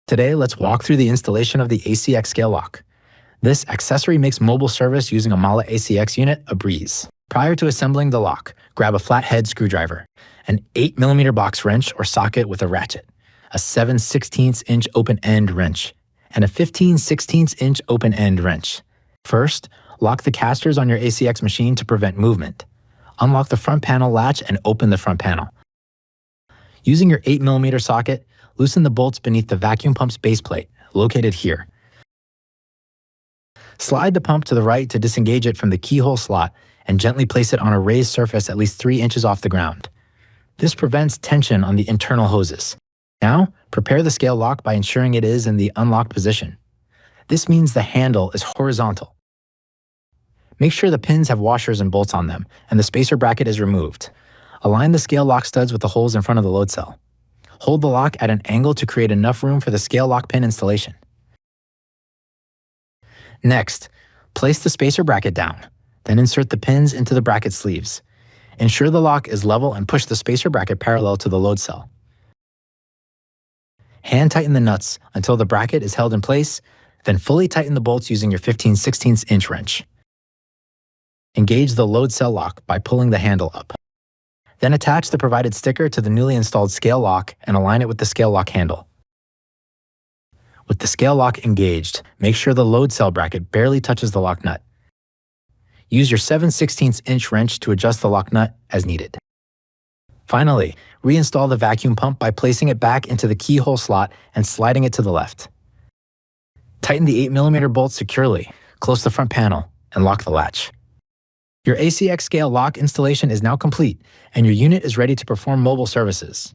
Today, let's walk through the installation of the ACX scale lock. This accessory makes mobile service using a MAHLE ACX unit a breeze. Prior to assembling the lock, grab a flathead screwdriver, an 8mm box wrench or socket with a ratchet, a 7/16" open end wrench, and a 15/16" open end wrench. First, lock the casters on your ACX machine to prevent movement. Unlock the front panel latch and open the front panel. Using your 8mm socket, loosen the bolts beneath the vacuum pump's base plate, located here. Slide the pump to the right to disengage it from the keyhole slot and gently place it on a raised surface at least 3 inches off the ground. This prevents tension on the internal hoses. Now, prepare the scale lock by ensuring it is in the unlocked position. This means the handle is horizontal. Make sure the pins have washers and bolts on them, and the spacer bracket is removed. Align the scale lock studs with the holes in front of the load cell. Hold the lock at an angle to create enough room for the scale lock pin installation. Next, place the spacer bracket down, then insert the pins into the bracket sleeves. Ensure the lock is level and push the spacer bracket parallel to the load cell. Hand tighten the nuts until the bracket is held in place, then fully tighten the bolts using your 15/16" wrench. Engage the load cell lock by pulling the handle up. Then attach the provided sticker to the newly installed scale lock and align it with the scale lock handle. With the scale lock engaged, make sure the load cell bracket barely touches the lock nut. Use your 7/16" wrench to adjust the lock nut as needed. Finally, reinstall the vacuum pump by placing it back into the keyhole slot and sliding it to the left. Tighten the 8mm bolt securely, close the front panel, and lock the latch. Your ACX scale lock installation is now complete, and your unit is ready to perform mobile services.